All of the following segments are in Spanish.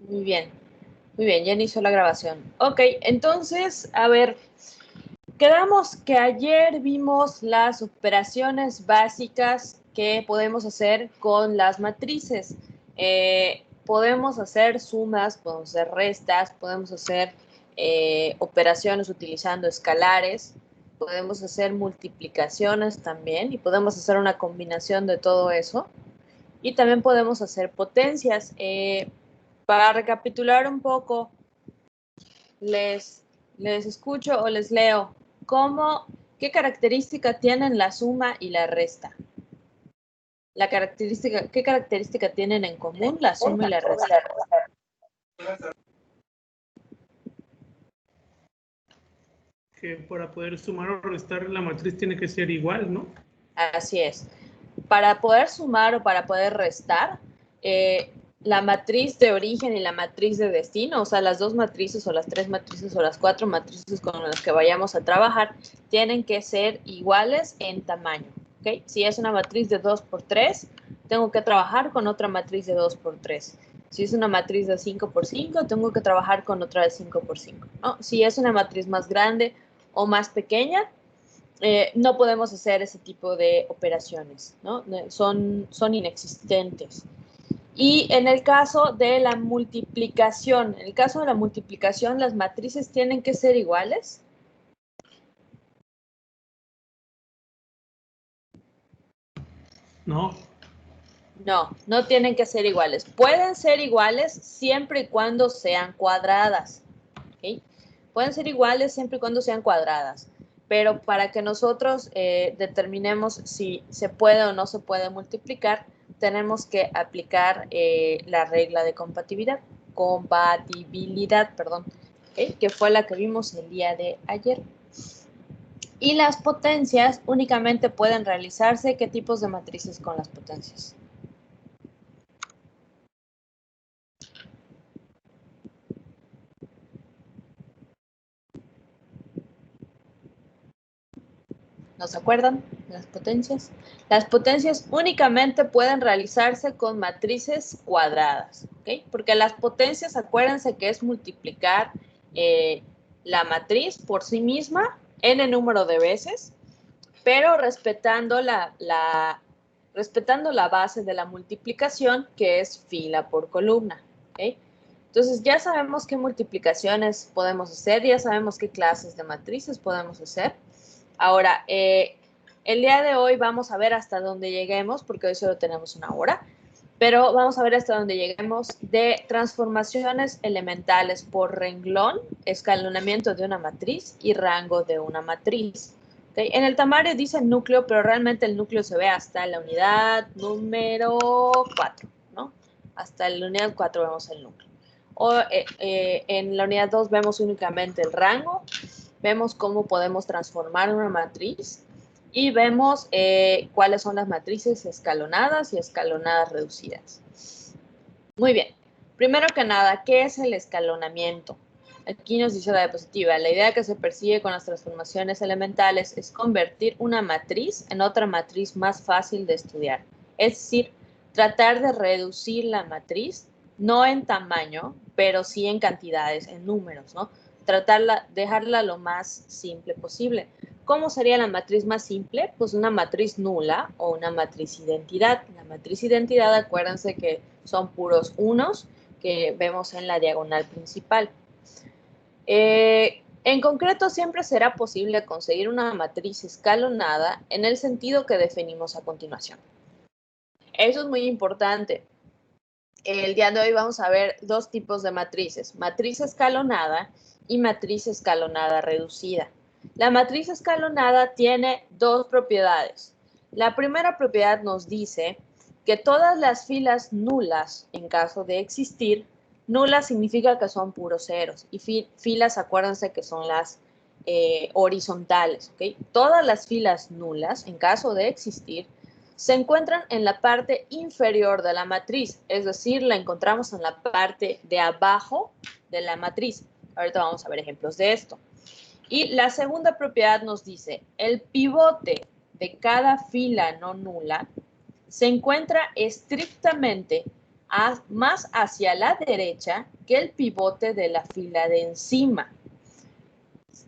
muy bien, ya inició la grabación. Ok, entonces, a ver, quedamos que ayer vimos las operaciones básicas que podemos hacer con las matrices. Podemos hacer sumas, podemos hacer restas, podemos hacer operaciones utilizando escalares, podemos hacer multiplicaciones también y podemos hacer una combinación de todo eso. Y también podemos hacer potencias. Para recapitular un poco, les, les escucho o les leo. ¿Qué característica tienen la suma y la resta? ¿Qué característica tienen en común la suma y la resta? Que para poder sumar o restar la matriz tiene que ser igual, ¿no? Así es. Para poder sumar o para poder restar, la matriz de origen y la matriz de destino, o sea, las dos matrices o las tres matrices o las cuatro matrices con las que vayamos a trabajar, tienen que ser iguales en tamaño. ¿Okay? Si es una matriz de 2×3, tengo que trabajar con otra matriz de 2×3. Si es una matriz de 5×5, tengo que trabajar con otra de 5×5. ¿No? Si es una matriz más grande o más pequeña, no podemos hacer ese tipo de operaciones, ¿no? Son inexistentes. Y en el caso de la multiplicación, las matrices tienen que ser iguales. No. No, no tienen que ser iguales. Pueden ser iguales siempre y cuando sean cuadradas. ¿Okay? Pueden ser iguales siempre y cuando sean cuadradas. Pero para que nosotros determinemos si se puede o no se puede multiplicar, tenemos que aplicar la regla de compatibilidad, perdón, ¿okay? Que fue la que vimos el día de ayer. Y las potencias únicamente pueden realizarse. ¿Qué tipos de matrices con las potencias? ¿No se acuerdan? Las potencias. Las potencias únicamente pueden realizarse con matrices cuadradas, ¿ok? Porque las potencias, acuérdense que es multiplicar la matriz por sí misma n número de veces, pero respetando respetando la base de la multiplicación, que es fila por columna, ¿ok? Entonces ya sabemos qué multiplicaciones podemos hacer, ya sabemos qué clases de matrices podemos hacer. Ahora, el día de hoy vamos a ver hasta dónde lleguemos, porque hoy solo tenemos una hora, pero vamos a ver hasta dónde lleguemos de transformaciones elementales por renglón, escalonamiento de una matriz y rango de una matriz. ¿Okay? En el temario dice núcleo, pero realmente el núcleo se ve hasta la unidad número 4, ¿no? Hasta la unidad 4 vemos el núcleo. O en la unidad 2 vemos únicamente el rango, vemos cómo podemos transformar una matriz y vemos cuáles son las matrices escalonadas y escalonadas reducidas. Muy bien. Primero que nada, ¿qué es el escalonamiento? Aquí nos dice la diapositiva, la idea que se persigue con las transformaciones elementales es convertir una matriz en otra matriz más fácil de estudiar. Es decir, tratar de reducir la matriz, no en tamaño, pero sí en cantidades, en números, ¿no? Dejarla lo más simple posible. ¿Cómo sería la matriz más simple? Pues una matriz nula o una matriz identidad. La matriz identidad, acuérdense que son puros unos que vemos en la diagonal principal. En concreto, siempre será posible conseguir una matriz escalonada en el sentido que definimos a continuación. Eso es muy importante. El día de hoy vamos a ver dos tipos de matrices, matriz escalonada y matriz escalonada reducida. La matriz escalonada tiene dos propiedades. La primera propiedad nos dice que todas las filas nulas, en caso de existir, nulas significa que son puros ceros y filas, acuérdense que son las horizontales, ¿ok? Todas las filas nulas, en caso de existir, se encuentran en la parte inferior de la matriz, es decir, la encontramos en la parte de abajo de la matriz. Ahorita vamos a ver ejemplos de esto. Y la segunda propiedad nos dice, el pivote de cada fila no nula se encuentra estrictamente más hacia la derecha que el pivote de la fila de encima.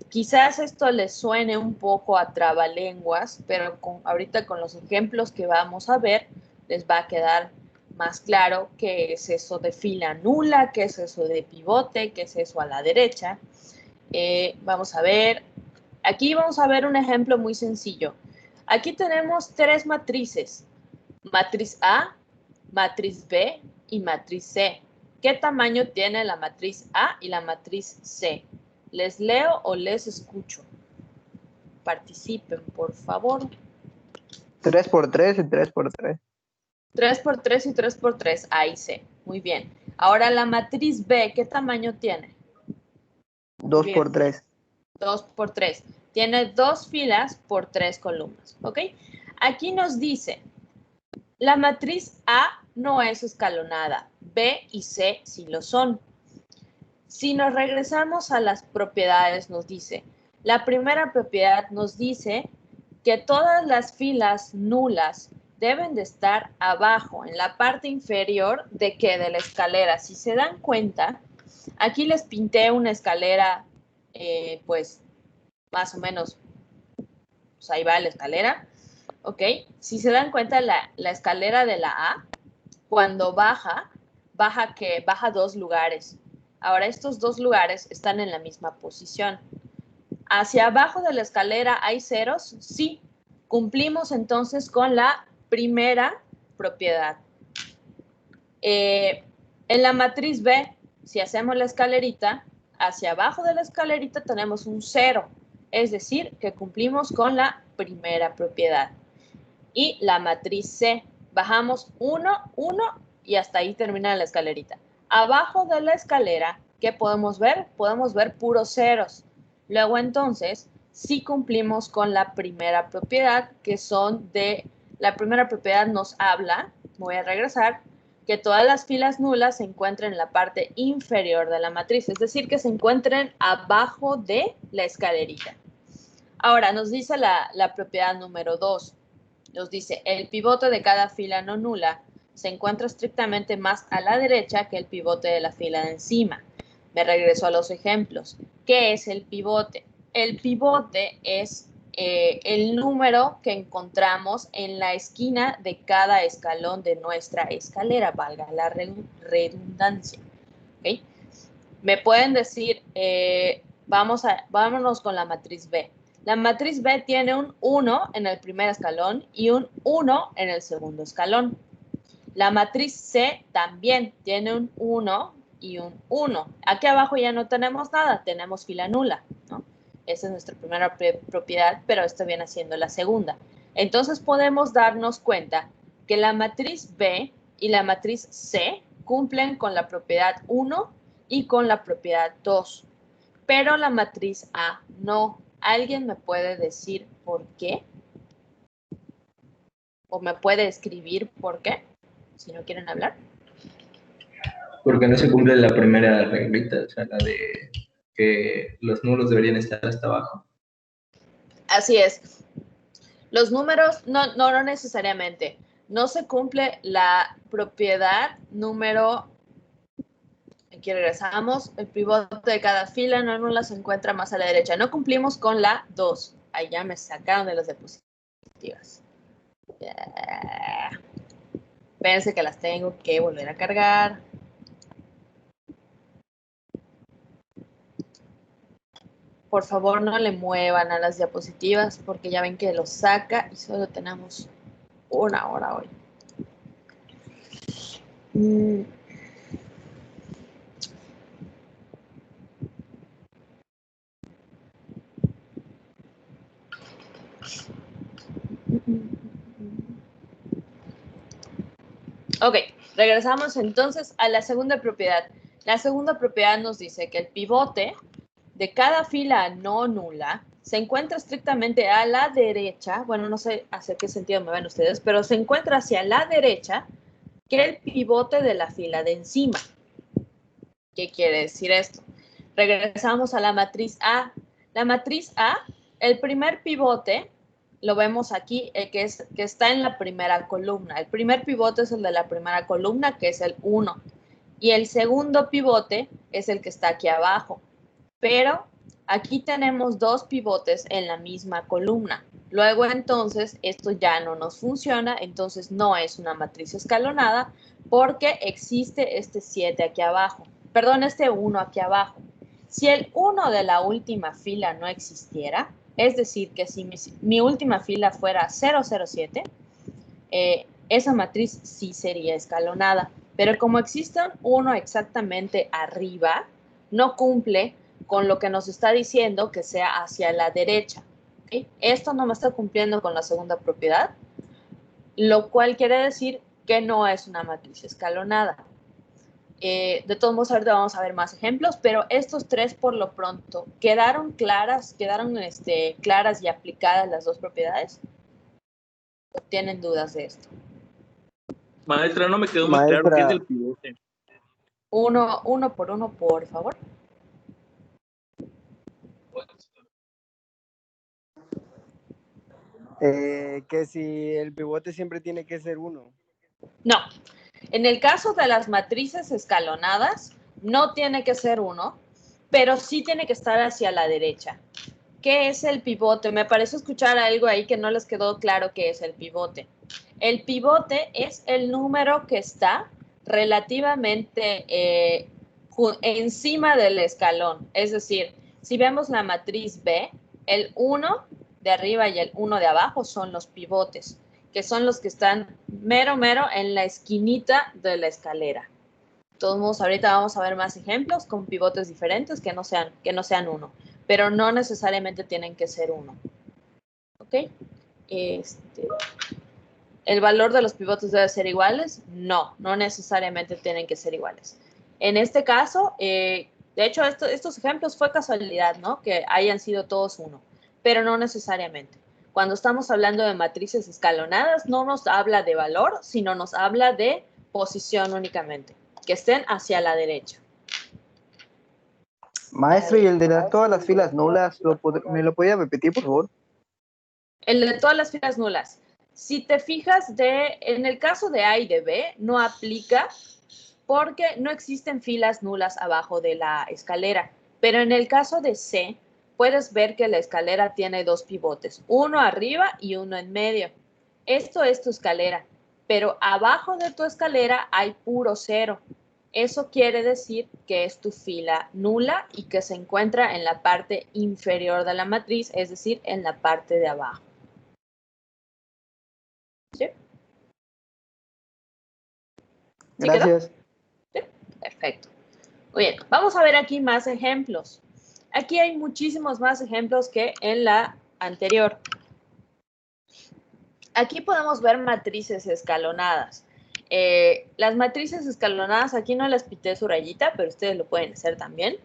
Quizás esto les suene un poco a trabalenguas, pero ahorita con los ejemplos que vamos a ver, les va a quedar más claro qué es eso de fila nula, qué es eso de pivote, qué es eso a la derecha. Vamos a ver, aquí vamos a ver un ejemplo muy sencillo. Aquí tenemos tres matrices, matriz A, matriz B y matriz C. ¿Qué tamaño tiene la matriz A y la matriz C? ¿Les leo o les escucho? Participen, por favor. 3 por 3 y 3 por 3. 3 por 3 y 3 por 3. Ahí sí. Muy bien. Ahora la matriz B, ¿qué tamaño tiene? 2 por 3. 2 por 3. Tiene 2 filas por 3 columnas. ¿Ok? Aquí nos dice, la matriz A no es escalonada. B y C sí lo son. Si nos regresamos a las propiedades, nos dice, la primera propiedad nos dice que todas las filas nulas deben de estar abajo, en la parte inferior de ¿qué? De la escalera. Si se dan cuenta, aquí les pinté una escalera, pues, más o menos, pues ahí va la escalera, ¿ok? Si se dan cuenta, la escalera de la A, cuando baja que baja 2 lugares. Ahora, estos 2 lugares están en la misma posición. ¿Hacia abajo de la escalera hay ceros? Sí. Cumplimos entonces con la primera propiedad. En la matriz B, si hacemos la escalerita, hacia abajo de la escalerita tenemos un 0. Es decir, que cumplimos con la primera propiedad. Y la matriz C, bajamos 1, 1 y hasta ahí termina la escalerita. Abajo de la escalera, ¿qué podemos ver? Podemos ver puros ceros. Luego entonces, sí cumplimos con la primera propiedad, que son de, la primera propiedad nos habla, voy a regresar, que todas las filas nulas se encuentren en la parte inferior de la matriz, es decir, que se encuentren abajo de la escalerita. Ahora, nos dice la propiedad número 2. Nos dice, el pivote de cada fila no nula se encuentra estrictamente más a la derecha que el pivote de la fila de encima. Me regreso a los ejemplos. ¿Qué es el pivote? El pivote es el número que encontramos en la esquina de cada escalón de nuestra escalera, valga la redundancia. ¿Okay? Me pueden decir, vámonos con la matriz B. La matriz B tiene un 1 en el primer escalón y un 1 en el segundo escalón. La matriz C también tiene un 1 y un 1. Aquí abajo ya no tenemos nada, tenemos fila nula, ¿no? Esa es nuestra primera propiedad, pero esto viene siendo la segunda. Entonces podemos darnos cuenta que la matriz B y la matriz C cumplen con la propiedad 1 y con la propiedad 2, pero la matriz A no. ¿Alguien me puede decir por qué? ¿O me puede escribir por qué? Si no quieren hablar. Porque no se cumple la primera reglita, o sea, la de que los nulos deberían estar hasta abajo. Así es. Los números, no necesariamente. No se cumple la propiedad número. Aquí regresamos. El pivote de cada fila no nula se encuentra más a la derecha. No cumplimos con la 2. Ahí ya me sacaron de las diapositivas. Espérense que las tengo que volver a cargar. Por favor, no le muevan a las diapositivas porque ya ven que los saca y solo tenemos 1 hora hoy. Ok, regresamos entonces a la segunda propiedad. La segunda propiedad nos dice que el pivote de cada fila no nula se encuentra estrictamente a la derecha, bueno, no sé hacia qué sentido me ven ustedes, pero se encuentra hacia la derecha que el pivote de la fila de encima. ¿Qué quiere decir esto? Regresamos a la matriz A. La matriz A, el primer pivote lo vemos aquí, que está en la primera columna. El primer pivote es el de la primera columna, que es el 1. Y el segundo pivote es el que está aquí abajo. Pero aquí tenemos dos pivotes en la misma columna. Luego, entonces, esto ya no nos funciona, entonces no es una matriz escalonada porque existe este 7 aquí abajo. Perdón, este 1 aquí abajo. Si el 1 de la última fila no existiera, es decir, que si mi última fila fuera 007, esa matriz sí sería escalonada. Pero como existe un 1 exactamente arriba, no cumple con lo que nos está diciendo que sea hacia la derecha. ¿Okay? Esto no me está cumpliendo con la segunda propiedad, lo cual quiere decir que no es una matriz escalonada. De todos modos, ahorita vamos a ver más ejemplos, pero estos tres por lo pronto, ¿quedaron claras y aplicadas las dos propiedades? ¿Tienen dudas de esto? Maestra, no me quedó muy claro qué es el pivote. Uno por uno, por favor. Que si el pivote siempre tiene que ser 1. No. En el caso de las matrices escalonadas, no tiene que ser 1, pero sí tiene que estar hacia la derecha. ¿Qué es el pivote? Me parece escuchar algo ahí que no les quedó claro qué es el pivote. El pivote es el número que está relativamente encima del escalón. Es decir, si vemos la matriz B, el 1 de arriba y el 1 de abajo son los pivotes, que son los que están mero en la esquinita de la escalera. De todos modos, ahorita vamos a ver más ejemplos con pivotes diferentes que no sean 1, pero no necesariamente tienen que ser 1. ¿Ok? ¿El valor de los pivotes debe ser iguales? No necesariamente tienen que ser iguales. En este caso, de hecho, estos ejemplos fue casualidad, ¿no? Que hayan sido todos 1, pero no necesariamente. Cuando estamos hablando de matrices escalonadas, no nos habla de valor, sino nos habla de posición únicamente, que estén hacia la derecha. Maestro, ¿y el de todas las filas nulas, me lo podía repetir, por favor? El de todas las filas nulas. Si te fijas, en el caso de A y de B, no aplica porque no existen filas nulas abajo de la escalera. Pero en el caso de C, puedes ver que la escalera tiene dos pivotes, uno arriba y uno en medio. Esto es tu escalera, pero abajo de tu escalera hay puro 0. Eso quiere decir que es tu fila nula y que se encuentra en la parte inferior de la matriz, es decir, en la parte de abajo. ¿Sí? ¿Sí Gracias. quedó? ¿Sí? Perfecto. Muy bien, vamos a ver aquí más ejemplos. Aquí hay muchísimos más ejemplos que en la anterior. Aquí podemos ver matrices escalonadas. Las matrices escalonadas, aquí no las pité su rayita, pero ustedes lo pueden hacer también.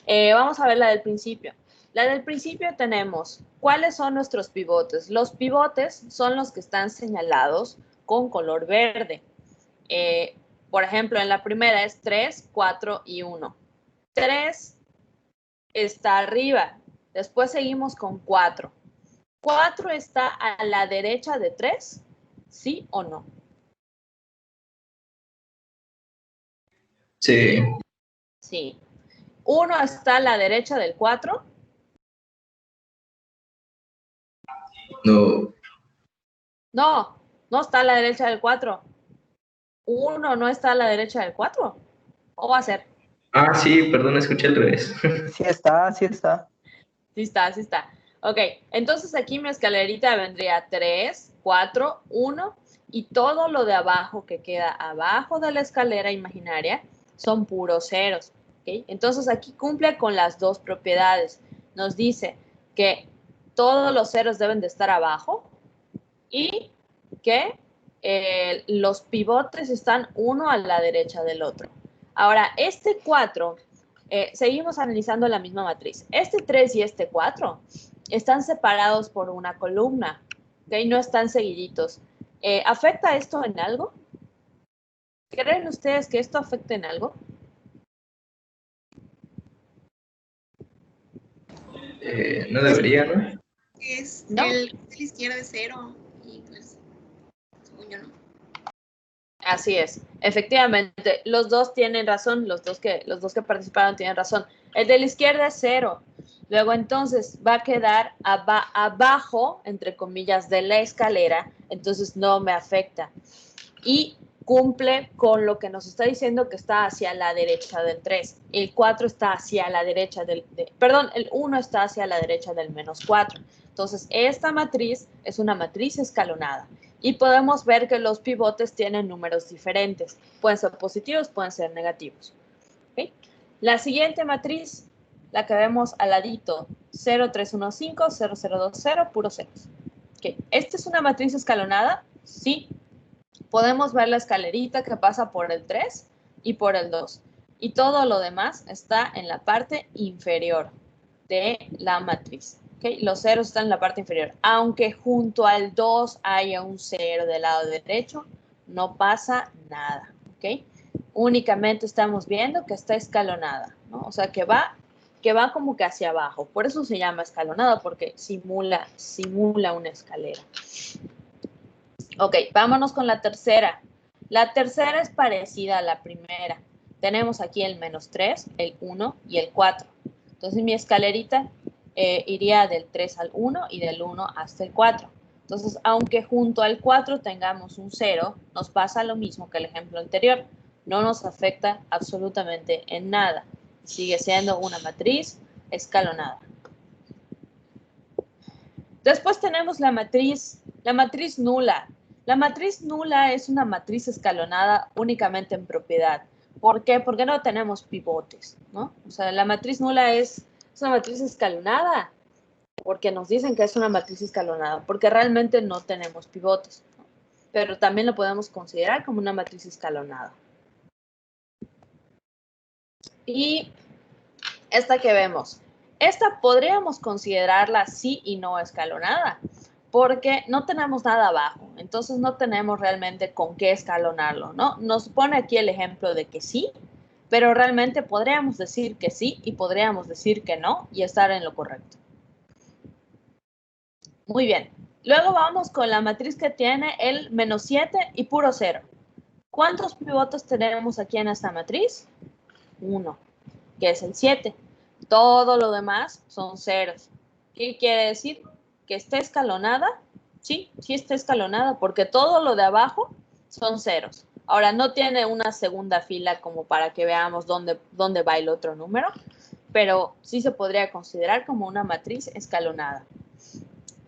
Vamos a ver la del principio. La del principio tenemos, ¿cuáles son nuestros pivotes? Los pivotes son los que están señalados con color verde. Por ejemplo, en la primera es 3, 4 y 1. 3 está arriba. Después seguimos con 4. ¿4 está a la derecha de 3? ¿Sí o no? Sí. Sí. ¿1 está a la derecha del 4? No. No está a la derecha del 4. ¿1 no está a la derecha del 4? ¿O va a ser? Ah, sí, perdón, escuché al revés. Sí está, sí está. Sí está. Ok, entonces aquí mi escalerita vendría 3, 4, 1 y todo lo de abajo que queda abajo de la escalera imaginaria son puros ceros. ¿Okay? Entonces aquí cumple con las dos propiedades. Nos dice que todos los ceros deben de estar abajo y que los pivotes están uno a la derecha del otro. Ahora, este 4, seguimos analizando la misma matriz. Este 3 y este 4 están separados por una columna, ¿ok? No están seguiditos. ¿Afecta esto en algo? ¿Creen ustedes que esto afecta en algo? No debería, ¿no? Es ¿No? el de la izquierda es 0 y pues, según yo no. Así es. Efectivamente, los dos tienen razón, los dos que participaron tienen razón. El de la izquierda es 0. Luego entonces va a quedar abajo, entre comillas, de la escalera, entonces no me afecta. Y cumple con lo que nos está diciendo que está hacia la derecha del 3. El 4 está hacia la derecha el 1 está hacia la derecha del -4. Entonces, esta matriz es una matriz escalonada. Y podemos ver que los pivotes tienen números diferentes. Pueden ser positivos, pueden ser negativos. ¿Okay? La siguiente matriz, la que vemos al ladito, 0, 3, 1, 5, 0, 0, 2, 0, puros ceros. ¿Okay? ¿Esta es una matriz escalonada? Sí. Podemos ver la escalerita que pasa por el 3 y por el 2. Y todo lo demás está en la parte inferior de la matriz. ¿Okay? Los ceros están en la parte inferior. Aunque junto al 2 haya un 0 del lado derecho, no pasa nada. ¿Okay? Únicamente estamos viendo que está escalonada, ¿no? O sea, que va como que hacia abajo. Por eso se llama escalonada, porque simula una escalera. Ok, vámonos con la tercera. La tercera es parecida a la primera. Tenemos aquí el -3, el 1 y el 4. Entonces mi escalerita iría del 3 al 1 y del 1 hasta el 4. Entonces, aunque junto al 4 tengamos un 0, nos pasa lo mismo que el ejemplo anterior. No nos afecta absolutamente en nada. Sigue siendo una matriz escalonada. Después tenemos la matriz nula. La matriz nula es una matriz escalonada únicamente en propiedad. ¿Por qué? Porque no tenemos pivotes, ¿no? O sea, la matriz nula es una matriz escalonada porque nos dicen que es una matriz escalonada, porque realmente no tenemos pivotes, ¿no? Pero también lo podemos considerar como una matriz escalonada. Y esta que vemos, esta podríamos considerarla sí y no escalonada, porque no tenemos nada abajo, entonces no tenemos realmente con qué escalonarlo, ¿no? Nos pone aquí el ejemplo de que sí, pero realmente podríamos decir que sí y podríamos decir que no y estar en lo correcto. Muy bien. Luego vamos con la matriz que tiene el -7 y puro 0. ¿Cuántos pivotes tenemos aquí en esta matriz? 1, que es el 7. Todo lo demás son ceros. ¿Qué quiere decir? ¿Que está escalonada? Sí, sí está escalonada, porque todo lo de abajo son ceros. Ahora, no tiene una segunda fila como para que veamos dónde va el otro número, pero sí se podría considerar como una matriz escalonada.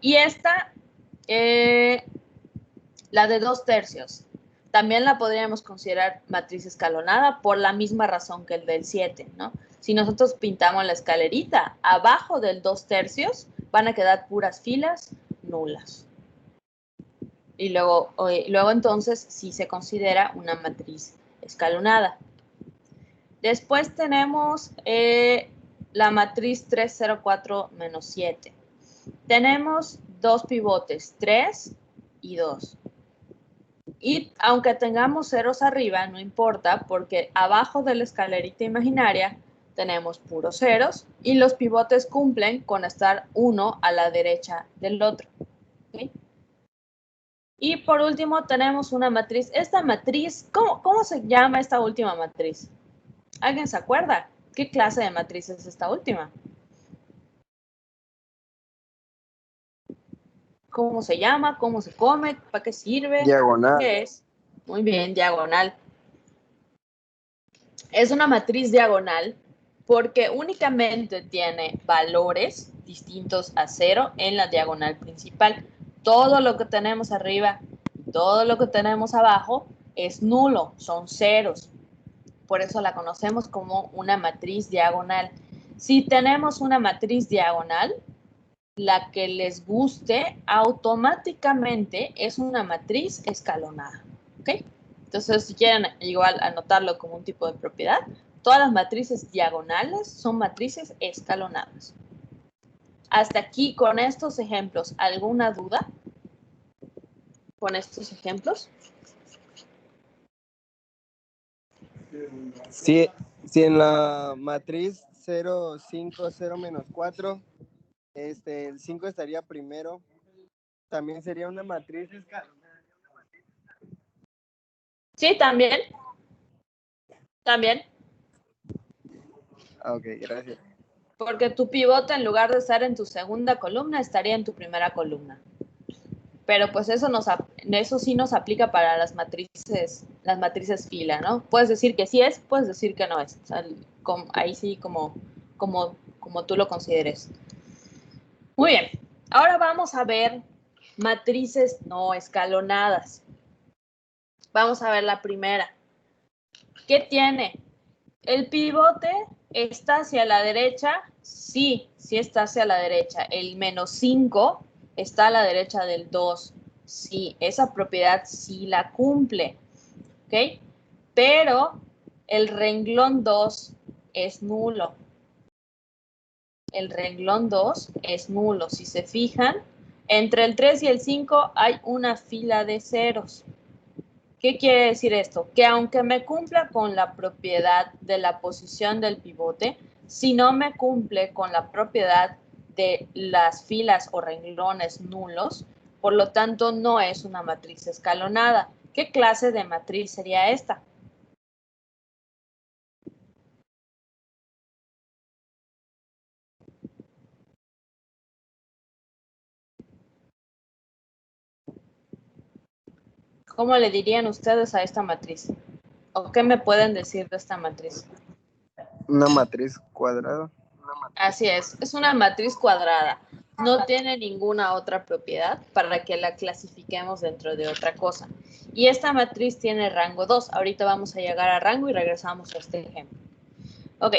Y esta, la de 2/3, también la podríamos considerar matriz escalonada por la misma razón que el del 7, ¿no? Si nosotros pintamos la escalerita, abajo del 2/3 van a quedar puras filas nulas. Y luego entonces sí se considera una matriz escalonada. Después tenemos la matriz 3, 0, 4, -7. Tenemos dos pivotes, 3 y 2. Y aunque tengamos ceros arriba, no importa, porque abajo de la escalerita imaginaria tenemos puros ceros y los pivotes cumplen con estar uno a la derecha del otro. ¿Okay? Y por último tenemos una matriz. Esta matriz, ¿cómo se llama esta última matriz? ¿Alguien se acuerda? ¿Qué clase de matriz es esta última? ¿Cómo se llama? ¿Cómo se come? ¿Para qué sirve? Diagonal. ¿Qué es? Muy bien, diagonal. Es una matriz diagonal porque únicamente tiene valores distintos a 0 en la diagonal principal. Todo lo que tenemos arriba y todo lo que tenemos abajo es nulo, son ceros. Por eso la conocemos como una matriz diagonal. Si tenemos una matriz diagonal, la que les guste automáticamente es una matriz escalonada. ¿Ok? Entonces, si quieren igual anotarlo como un tipo de propiedad, todas las matrices diagonales son matrices escalonadas. Hasta aquí con estos ejemplos, ¿alguna duda con estos ejemplos? Si en la matriz 0, 5, 0, -4 El 5 estaría primero. También sería una matriz escalonada. Sí, también. También. Ok, gracias. Porque tu pivote, en lugar de estar en tu segunda columna, estaría en tu primera columna. Pero pues eso sí nos aplica para las matrices fila, ¿no? Puedes decir que sí es, puedes decir que no es. O sea, ahí sí como tú lo consideres. Muy bien. Ahora vamos a ver matrices no escalonadas. Vamos a ver la primera. ¿Qué tiene? ¿El pivote está hacia la derecha? Sí, sí está hacia la derecha. El -5 está a la derecha del 2. Sí, esa propiedad sí la cumple. ¿Ok? Pero el renglón 2 es nulo. El renglón 2 es nulo. Si se fijan, entre el 3 y el 5 hay una fila de ceros. ¿Qué quiere decir esto? Que aunque me cumpla con la propiedad de la posición del pivote, si no me cumple con la propiedad de las filas o renglones nulos, por lo tanto no es una matriz escalonada. ¿Qué clase de matriz sería esta? ¿Cómo le dirían ustedes a esta matriz? ¿O qué me pueden decir de esta matriz? Una matriz cuadrada. Así es una matriz cuadrada. No tiene ninguna otra propiedad para que la clasifiquemos dentro de otra cosa. Y esta matriz tiene rango 2. Ahorita vamos a llegar a rango y regresamos a este ejemplo. Ok,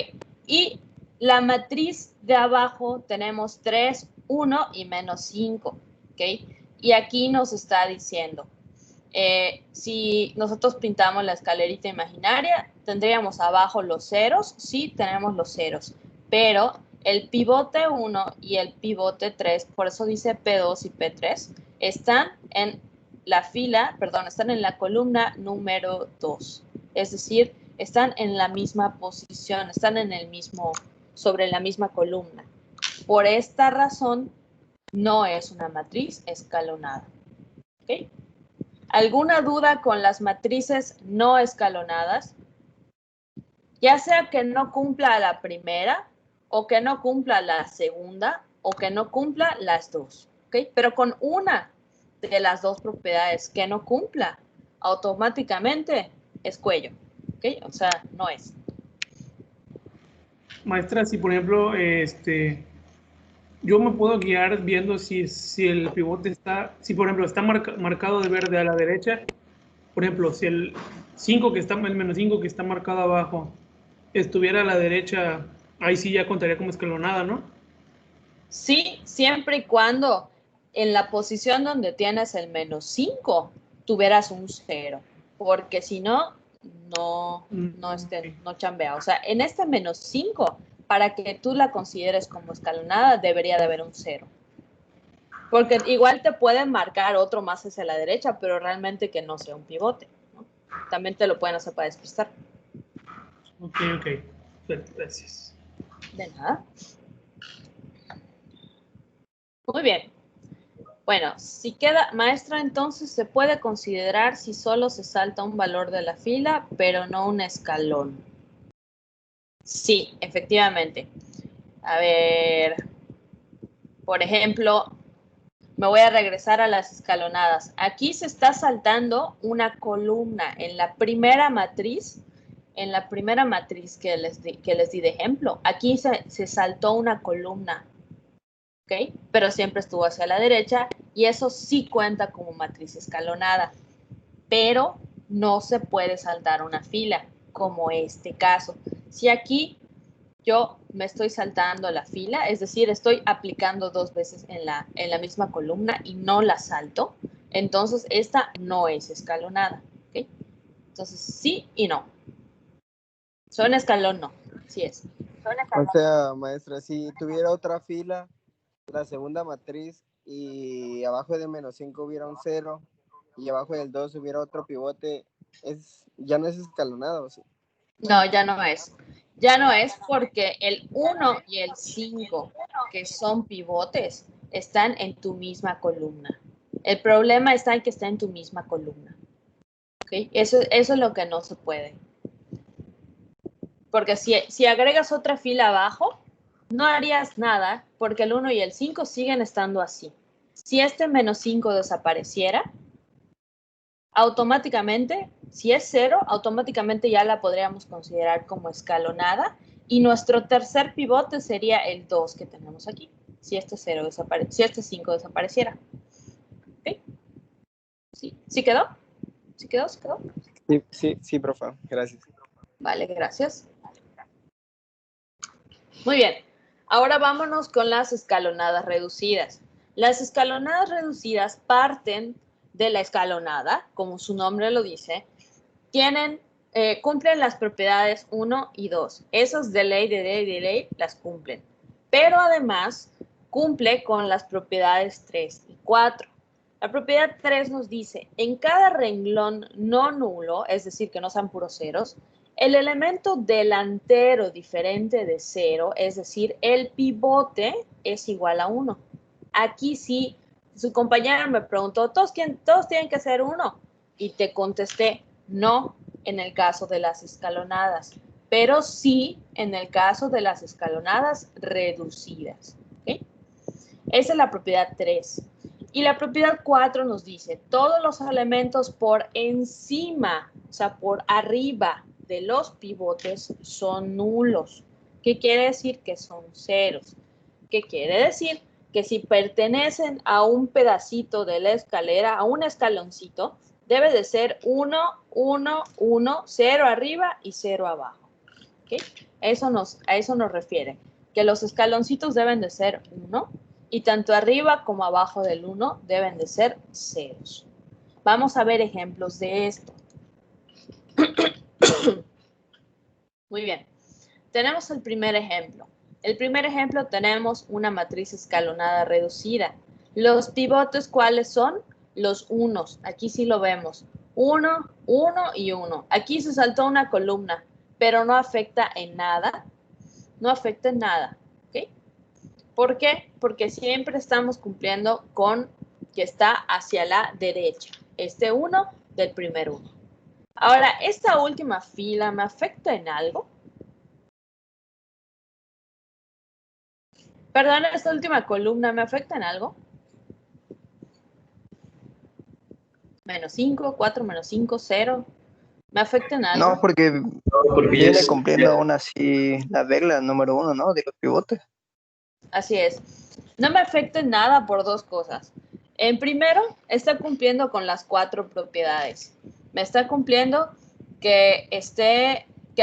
y la matriz de abajo tenemos 3, 1 y -5. ¿Ok? Y aquí nos está diciendo, si nosotros pintamos la escalerita imaginaria, tendríamos abajo los ceros. Sí, tenemos los ceros, pero el pivote 1 y el pivote 3, por eso dice P2 y P3, están en están en la columna número 2. Es decir, están en la misma posición, están sobre la misma columna. Por esta razón, no es una matriz escalonada. ¿Ok? ¿Alguna duda con las matrices no escalonadas? Ya sea que no cumpla la primera, o que no cumpla la segunda, o que no cumpla las dos. ¿Ok? Pero con una de las dos propiedades que no cumpla, automáticamente es cuello. ¿Ok? O sea, no es. Maestra, si por ejemplo, yo me puedo guiar viendo si el pivote si por ejemplo está marcado de verde a la derecha, por ejemplo, si el 5 que está, el -5 que está marcado abajo, estuviera a la derecha, ahí sí ya contaría como escalonada, ¿no? Sí, siempre y cuando en la posición donde tienes el -5 tuvieras un 0, porque si no, no chambea. O sea, en este -5, para que tú la consideres como escalonada, debería de haber un 0. Porque igual te pueden marcar otro más hacia la derecha, pero realmente que no sea un pivote, ¿no? También te lo pueden hacer para despistar. Ok. Gracias. De nada. Muy bien. Bueno, si queda maestra, entonces se puede considerar si solo se salta un valor de la fila, pero no un escalón. Sí, efectivamente. A ver, por ejemplo, me voy a regresar a las escalonadas. Aquí se está saltando una columna en la primera matriz que les di de ejemplo. Aquí se saltó una columna. ¿Ok? Pero siempre estuvo hacia la derecha y eso sí cuenta como matriz escalonada, pero no se puede saltar una fila, como este caso. Si aquí yo me estoy saltando la fila, es decir, estoy aplicando 2 veces en la misma columna y no la salto, entonces esta no es escalonada. ¿Ok? Entonces sí y no. Son escalón no, sí es. O sea, maestra, si tuviera otra fila, la segunda matriz, y abajo de -5 hubiera un 0, y abajo del 2 hubiera otro pivote, ya no es escalonado, ¿sí? No, ya no es. Ya no es porque el 1 y el 5 que son pivotes están en tu misma columna. El problema está en que está en tu misma columna. ¿Okay? Eso es lo que no se puede. Porque si agregas otra fila abajo, no harías nada porque el 1 y el 5 siguen estando así. Si este menos 5 desapareciera, automáticamente, si es 0, automáticamente ya la podríamos considerar como escalonada y nuestro tercer pivote sería el 2 que tenemos aquí, si este 0 si este 5 desapareciera. ¿Okay? ¿Sí quedó? ¿Sí quedó? ¿Sí quedó? Sí, profe, gracias. Vale, gracias. Muy bien, ahora vámonos con las escalonadas reducidas. Las escalonadas reducidas parten de la escalonada, como su nombre lo dice, cumplen las propiedades 1 y 2. Esas de ley las cumplen. Pero además cumple con las propiedades 3 y 4. La propiedad 3 nos dice, en cada renglón no nulo, es decir, que no sean puros ceros, el elemento delantero diferente de 0, es decir, el pivote es igual a 1. Aquí sí, su compañera me preguntó, ¿todos tienen que ser 1? Y te contesté, no en el caso de las escalonadas, pero sí en el caso de las escalonadas reducidas. ¿Okay? Esa es la propiedad 3. Y la propiedad 4 nos dice, todos los elementos por encima, o sea, por arriba de los pivotes son nulos. ¿Qué quiere decir? Que son ceros. ¿Qué quiere decir? Que si pertenecen a un pedacito de la escalera, a un escaloncito, debe de ser 1, 1, 1, 0 arriba y 0 abajo. ¿Okay? A eso nos refiere, que los escaloncitos deben de ser 1 y tanto arriba como abajo del 1 deben de ser ceros. Vamos a ver ejemplos de esto. Muy bien. Tenemos el primer ejemplo. El primer ejemplo tenemos una matriz escalonada reducida. Los pivotes, ¿cuáles son? Los unos. Aquí sí lo vemos. 1, 1 y 1. Aquí se saltó una columna, pero no afecta en nada. No afecta en nada. ¿Ok? ¿Por qué? Porque siempre estamos cumpliendo con que está hacia la derecha. Este 1 del primer 1. Ahora, esta última fila, ¿me afecta en algo? Perdón, esta última columna, ¿me afecta en algo? Menos 5, 4, menos 5, 0. ¿Me afecta en algo? No, porque Porque ya viene es, cumpliendo aún así la regla número 1, ¿no? De los pivotes. Así es. No me afecta en nada por dos cosas. En primero, está cumpliendo con las 4 propiedades. Me está cumpliendo que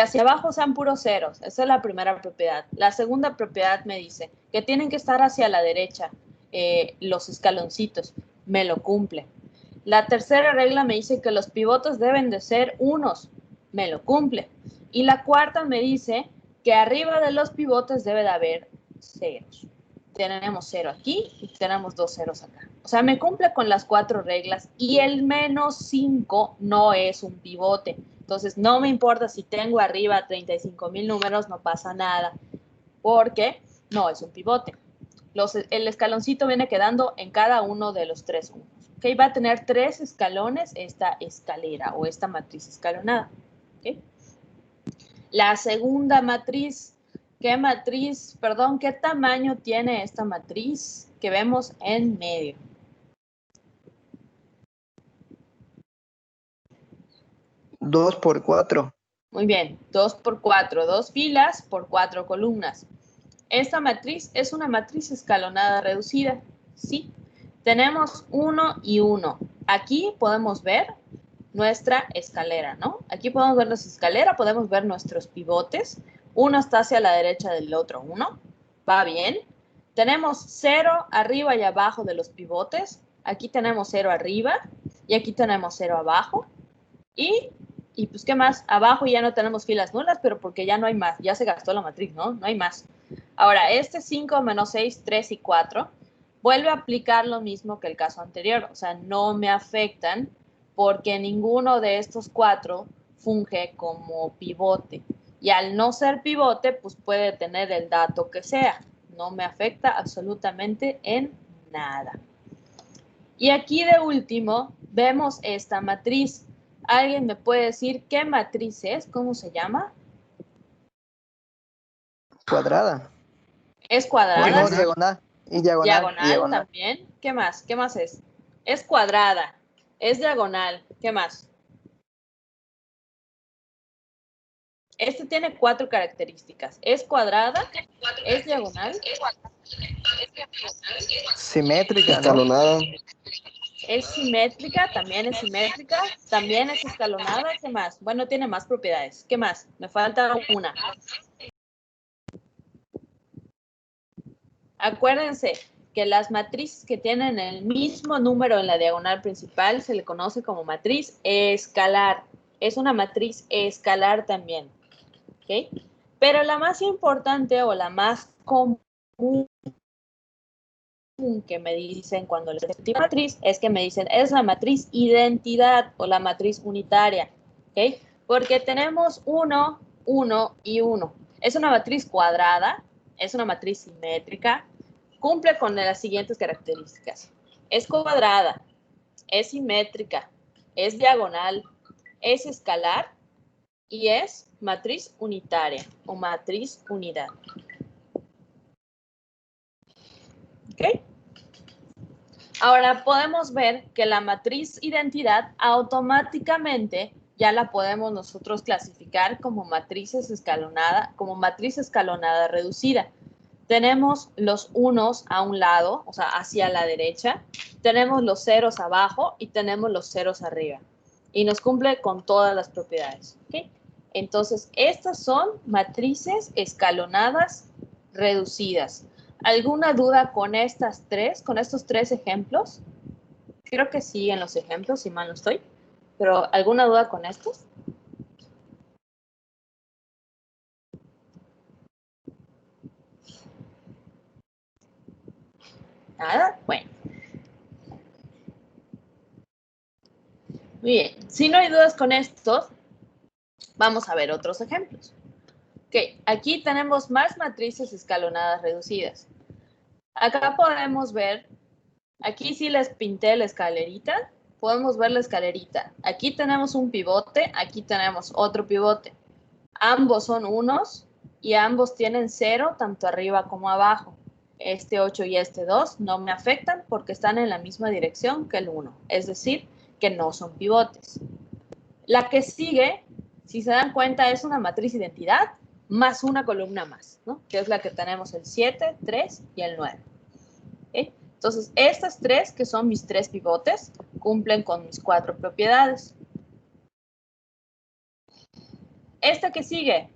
hacia abajo sean puros ceros. Esa es la primera propiedad. La segunda propiedad me dice que tienen que estar hacia la derecha los escaloncitos. Me lo cumple. La tercera regla me dice que los pivotes deben de ser unos. Me lo cumple. Y la cuarta me dice que arriba de los pivotes debe de haber ceros. Tenemos 0 aquí y tenemos 2 ceros acá. O sea, me cumple con las 4 reglas y el menos 5 no es un pivote. Entonces, no me importa si tengo arriba 35,000 números, no pasa nada, porque no es un pivote. El escaloncito viene quedando en cada uno de los 3 unos. ¿Okay? Va a tener 3 escalones esta escalera o esta matriz escalonada. ¿Okay? La segunda matriz, ¿qué tamaño tiene esta matriz que vemos en medio? Dos por 4. Muy bien, 2 por 4, 2 filas por 4 columnas. Esta matriz es una matriz escalonada reducida, ¿sí? Tenemos 1 y 1. Aquí podemos ver nuestra escalera, ¿no? Aquí podemos ver nuestra escalera, podemos ver nuestros pivotes. Uno está hacia la derecha del otro 1. ¿Va bien? Tenemos 0 arriba y abajo de los pivotes. Aquí tenemos 0 arriba y aquí tenemos 0 abajo. Y pues, ¿qué más? Abajo ya no tenemos filas nulas, pero porque ya no hay más. Ya se gastó la matriz, ¿no? No hay más. Ahora, este 5, menos 6, 3 y 4 vuelve a aplicar lo mismo que el caso anterior. O sea, no me afectan porque ninguno de estos 4 funge como pivote. Y al no ser pivote, pues puede tener el dato que sea. no me afecta absolutamente en nada. Y aquí de último vemos esta matriz. ¿Alguien me puede decir qué matriz es? ¿Cómo se llama? Cuadrada. ¿Es cuadrada? No, diagonal. Y diagonal. Diagonal también. ¿Qué más? ¿Qué más es? Es cuadrada. Es diagonal. ¿Qué más? Este tiene 4 características. Es cuadrada, es diagonal, Simétrica, ¿no? Escalonada. es simétrica, también es escalonada. ¿Qué más? Bueno, tiene más propiedades. ¿Qué más? Me falta una. Acuérdense que las matrices que tienen el mismo número en la diagonal principal se le conoce como matriz escalar. Es una matriz escalar también. ¿Okay? Pero la más importante o la más común que me dicen cuando les digo matriz es que me dicen es la matriz identidad o la matriz unitaria. ¿Okay? Porque tenemos 1, 1 y 1. Es una matriz cuadrada, es una matriz simétrica, cumple con las siguientes características. Es cuadrada, es simétrica, es diagonal, es escalar y es matriz unitaria o matriz unidad. ¿Ok? Ahora podemos ver que la matriz identidad automáticamente ya la podemos nosotros clasificar como matriz escalonada reducida. Tenemos los unos a un lado, o sea, hacia la derecha, tenemos los ceros abajo y tenemos los ceros arriba. Y nos cumple con todas las propiedades. ¿Ok? Entonces, estas son matrices escalonadas reducidas. ¿Alguna duda con estos 3 ejemplos? Creo que sí en los ejemplos, si mal no estoy. Pero, ¿alguna duda con estos? ¿Nada? Bueno. Muy bien. Si no hay dudas con estos, vamos a ver otros ejemplos. Ok, aquí tenemos más matrices escalonadas reducidas. Acá podemos ver, aquí sí les pinté la escalerita, podemos ver la escalerita. Aquí tenemos un pivote, aquí tenemos otro pivote. Ambos son unos y ambos tienen 0 tanto arriba como abajo. Este 8 y este 2 no me afectan porque están en la misma dirección que el 1, es decir, que no son pivotes. La que sigue, si se dan cuenta, es una matriz identidad más una columna más, ¿no? Que es la que tenemos el 7, 3 y el 9. ¿Okay? Entonces, estas 3, que son mis 3 pivotes, cumplen con mis 4 propiedades. Esta que sigue,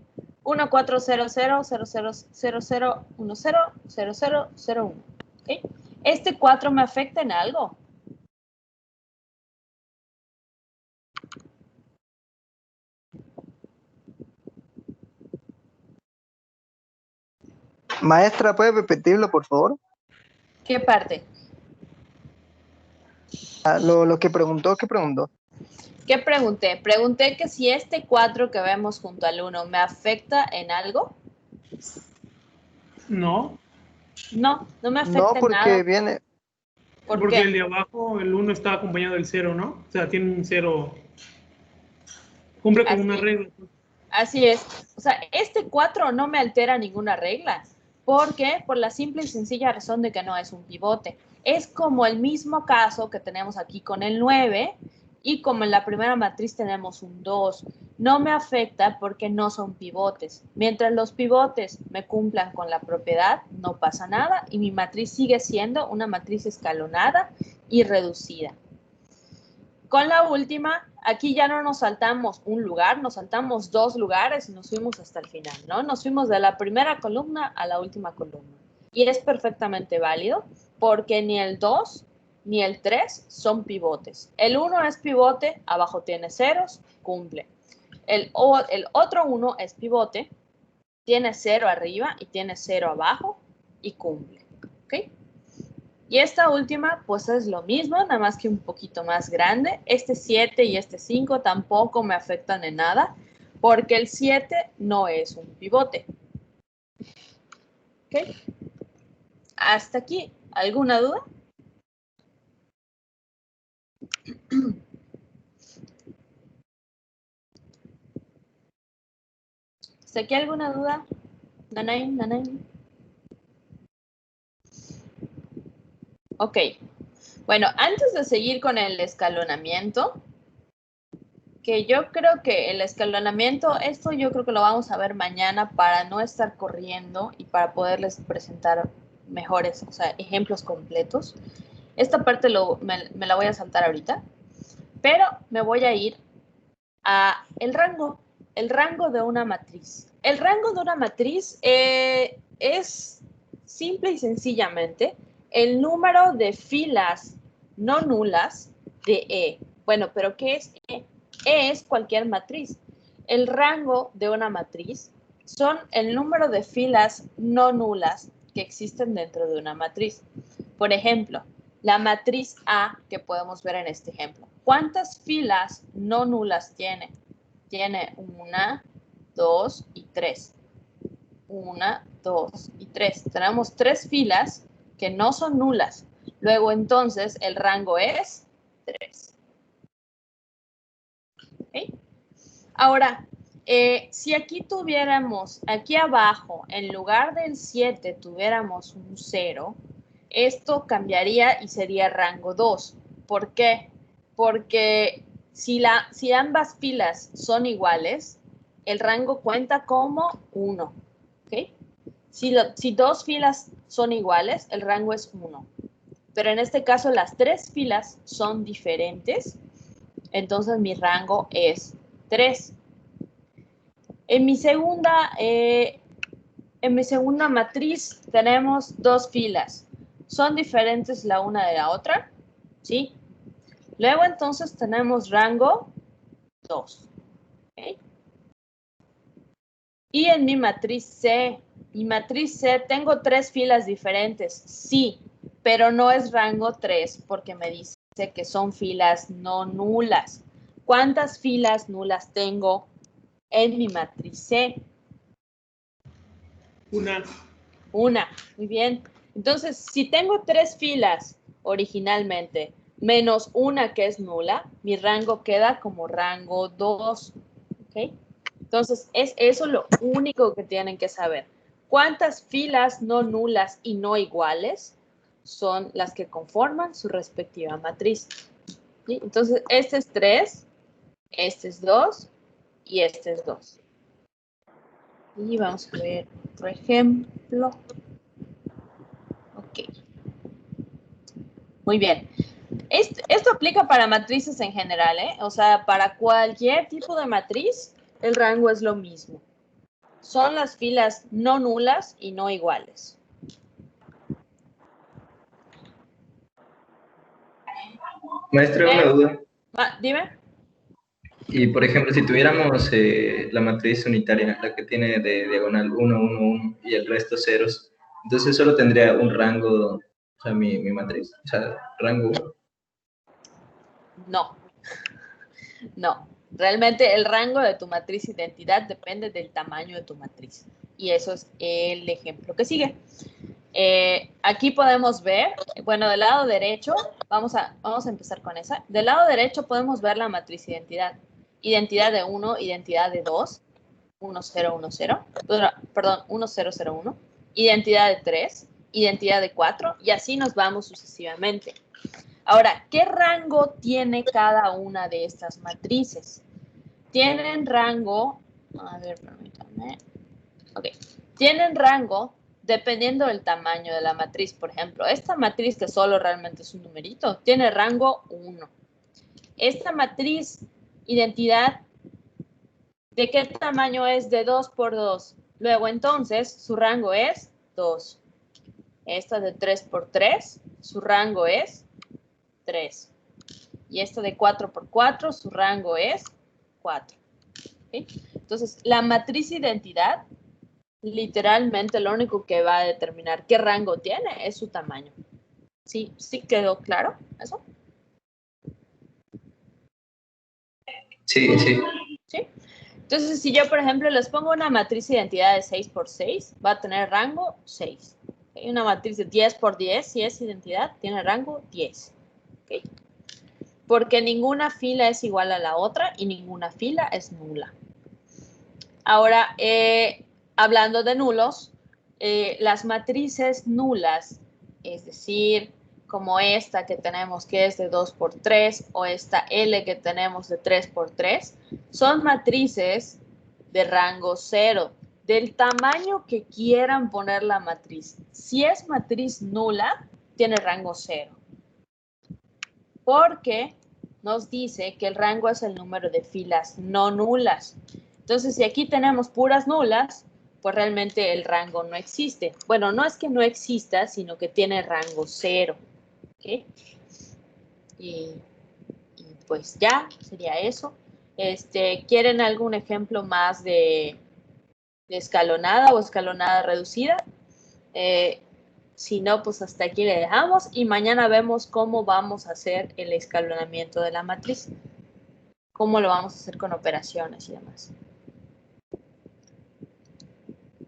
1, 4, 0, 0, 0, 0, 0, 0, 1, 0, 0, 0, 0, 1. ¿Okay? ¿Este 4 me afecta en algo? Maestra, ¿puede repetirlo, por favor? ¿Qué parte? Lo que preguntó, ¿qué preguntó? ¿Qué pregunté? Pregunté que si este 4 que vemos junto al 1 me afecta en algo. No. No, no me afecta No, en porque nada. viene... Porque el de abajo, el 1 está acompañado del 0, ¿no? O sea, tiene un 0. Cumple con una regla. Así es. O sea, este 4 no me altera ninguna regla. ¿Por qué? Por la simple y sencilla razón de que no es un pivote. Es como el mismo caso que tenemos aquí con el 9 y como en la primera matriz tenemos un 2. No me afecta porque no son pivotes. Mientras los pivotes me cumplan con la propiedad, no pasa nada y mi matriz sigue siendo una matriz escalonada y reducida. Con la última, aquí ya no nos saltamos un lugar, nos saltamos 2 lugares y nos fuimos hasta el final, ¿no? Nos fuimos de la primera columna a la última columna. Y es perfectamente válido porque ni el 2 ni el 3 son pivotes. El 1 es pivote, abajo tiene ceros, cumple. El otro 1 es pivote, tiene 0 arriba y tiene 0 abajo y cumple, ¿ok? Y esta última, pues es lo mismo, nada más que un poquito más grande. Este 7 y este 5 tampoco me afectan en nada, porque el 7 no es un pivote. ¿Ok? Hasta aquí, ¿alguna duda? ¿Hasta aquí alguna duda? Nanay, nanay. Ok. Bueno, antes de seguir con el escalonamiento, que yo creo que el escalonamiento, esto yo creo que lo vamos a ver mañana para no estar corriendo y para poderles presentar mejores, o sea, ejemplos completos. Esta parte me la voy a saltar ahorita, pero me voy a ir a el rango de una matriz. El rango de una matriz es simple y sencillamente el número de filas no nulas de E. Bueno, pero ¿qué es E? E es cualquier matriz. El rango de una matriz son el número de filas no nulas que existen dentro de una matriz. Por ejemplo, la matriz A que podemos ver en este ejemplo. ¿Cuántas filas no nulas tiene? Tiene 1, 2 y 3. 1, 2 y 3. Tenemos 3 filas que no son nulas. Luego, entonces, el rango es 3. ¿Okay? Ahora, si aquí tuviéramos, aquí abajo, en lugar del 7, tuviéramos un 0, esto cambiaría y sería rango 2. ¿Por qué? Porque si ambas filas son iguales, el rango cuenta como 1. ¿Okay? Si dos filas son iguales, el rango es 1. Pero en este caso, las 3 filas son diferentes, entonces mi rango es 3. En mi segunda matriz tenemos 2 filas. ¿Son diferentes la una de la otra? ¿Sí? Luego entonces tenemos rango 2. ¿Okay? Y en mi matriz C tengo 3 filas diferentes. Sí, pero no es rango 3 porque me dice que son filas no nulas. ¿Cuántas filas nulas tengo en mi matriz C? Una, muy bien. Entonces, si tengo 3 filas originalmente, menos una que es nula, mi rango queda como rango 2. ¿Ok? Entonces, es eso lo único que tienen que saber. ¿Cuántas filas no nulas y no iguales son las que conforman su respectiva matriz? ¿Sí? Entonces, este es 3, este es 2 y este es 2. Y vamos a ver otro ejemplo. Ok. Muy bien. Esto aplica para matrices en general, ¿eh? O sea, para cualquier tipo de matriz, el rango es lo mismo. Son las filas no nulas y no iguales. Maestra, una duda. Dime. Y por ejemplo, si tuviéramos la matriz unitaria, la que tiene de diagonal 1, 1, 1 y el resto ceros, entonces solo tendría un rango, o sea, mi matriz, o sea, rango 1. No. No. Realmente el rango de tu matriz identidad depende del tamaño de tu matriz. Y eso es el ejemplo que sigue. Aquí podemos ver, bueno, del lado derecho, vamos a empezar con esa. Del lado derecho podemos ver la matriz identidad. Identidad de 1, identidad de 2, 1, 0, 1, 0, perdón, 1, 0, 0, 1. Identidad de 3, identidad de 4, y así nos vamos sucesivamente. Ahora, ¿qué rango tiene cada una de estas matrices? Tienen rango, a ver, permítanme. Ok, tienen rango dependiendo del tamaño de la matriz. Por ejemplo, esta matriz que solo realmente es un numerito, tiene rango 1. Esta matriz identidad, ¿de qué tamaño es? De 2 por 2. Luego, entonces, su rango es 2. Esta de 3 por 3, su rango es 3. Y esta de 4 por 4, su rango es 4. ¿Okay? Entonces, la matriz identidad, literalmente lo único que va a determinar qué rango tiene es su tamaño. ¿Sí quedó claro eso? Sí, sí. ¿Sí? Entonces, si yo, por ejemplo, les pongo una matriz identidad de 6 por 6, va a tener rango 6. ¿Okay? Una matriz de 10 por 10, si es identidad, tiene rango 10. ¿Okay? Porque ninguna fila es igual a la otra y ninguna fila es nula. Ahora, hablando de nulos, las matrices nulas, es decir, como esta que tenemos que es de 2 por 3 o esta L que tenemos de 3 por 3, son matrices de rango 0, del tamaño que quieran poner la matriz. Si es matriz nula, tiene rango 0. Porque nos dice que el rango es el número de filas no nulas. Entonces, si aquí tenemos puras nulas, pues realmente el rango no existe. Bueno, no es que no exista, sino que tiene rango 0. ¿Okay? Y pues ya, sería eso. ¿Quieren algún ejemplo más de escalonada o escalonada reducida? Si no, pues hasta aquí le dejamos y mañana vemos cómo vamos a hacer el escalonamiento de la matriz. Cómo lo vamos a hacer con operaciones y demás.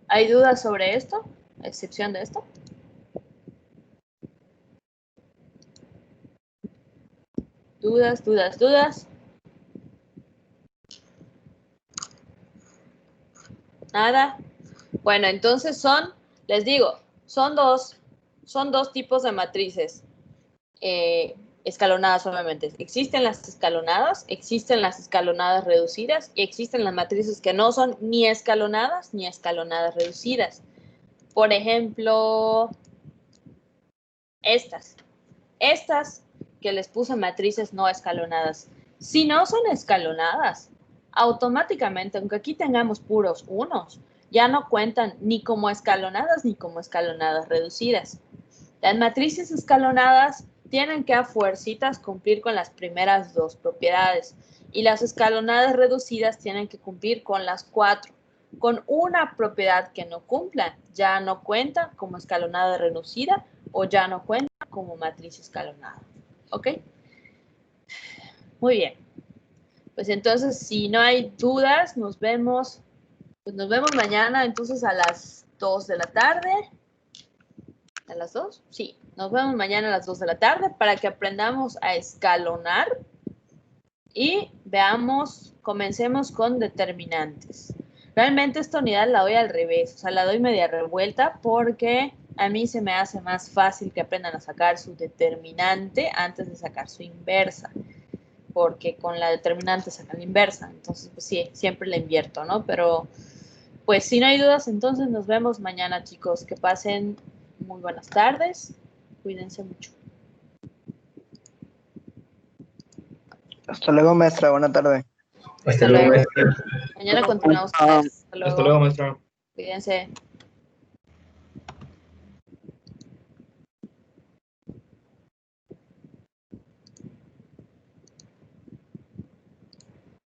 ¿Hay dudas sobre esto? ¿A excepción de esto? ¿Dudas, dudas, dudas? ¿Nada? Bueno, entonces les digo, son dos tipos de matrices escalonadas obviamente. Existen las escalonadas reducidas y existen las matrices que no son ni escalonadas reducidas. Por ejemplo, estas que les puse matrices no escalonadas. Si no son escalonadas, automáticamente, aunque aquí tengamos puros unos, ya no cuentan ni como escalonadas ni como escalonadas reducidas. Las matrices escalonadas tienen que a fuercitas cumplir con las primeras dos propiedades y las escalonadas reducidas tienen que cumplir con las 4. Con una propiedad que no cumplan, ya no cuenta como escalonada reducida o ya no cuenta como matriz escalonada. ¿Ok? Muy bien. Pues entonces, si no hay dudas, nos vemos mañana entonces a las 2 de la tarde. ¿A las 2? Sí, nos vemos mañana a las 2 de la tarde para que aprendamos a escalonar y comencemos con determinantes. Realmente esta unidad la doy al revés, o sea, la doy media revuelta porque a mí se me hace más fácil que aprendan a sacar su determinante antes de sacar su inversa, porque con la determinante sacan la inversa, entonces pues sí, siempre la invierto, ¿no? Pero pues si no hay dudas, entonces nos vemos mañana, chicos, que pasen muy buenas tardes, cuídense mucho. Hasta luego, maestra. Buena tarde. Hasta luego, maestra. Mañana continuamos. Hasta luego. Hasta luego, maestra. Cuídense.